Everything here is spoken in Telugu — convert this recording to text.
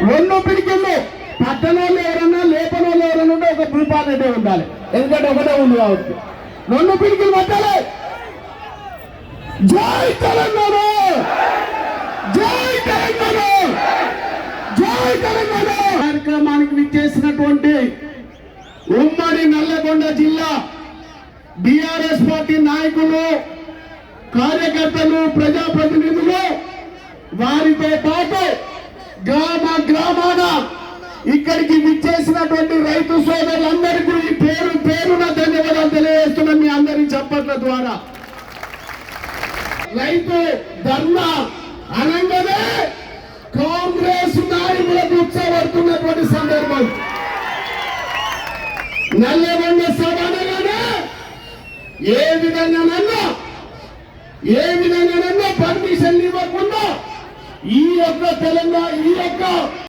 రెండు పిడికిళ్ళు పట్టణంలో ఎవరన్నా లేపనోళ్ళు ఎవరన్నా ఉంటే ఒక భూపాల్ రెడ్డి ఉండాలి, ఎందుకంటే ఒకటే ఉంది కాబట్టి. రెండు పిడికిలు పట్టాలి. జై తెలంగాణ, జై తెలంగాణ, జై తెలంగాణ. కార్యక్రమానికి విచ్చేసినటువంటి ఉమ్మడి నల్లగొండ జిల్లా బీఆర్ఎస్ పార్టీ నాయకులు, కార్యకర్తలు, ప్రజాప్రతినిధులు, వారితో పాటు గ్రామాన ఇక్కడికి విచ్చేసినటువంటి రైతు సోదరులందరికీ పేరు పేరున ధన్యవాదాలు తెలియజేస్తున్నాం మీ అందరి చప్పట్ల ద్వారా. రైతు ధర్నా అనగానే కాంగ్రెస్ నాయకులకు ఉత్సవడుతున్నటువంటి సందర్భం. నల్లగొండ సభ అనగానే ఏ విధంగానన్నా పర్మిషన్ ఇవ్వకుండా ఈ యొక్క తెలంగాణ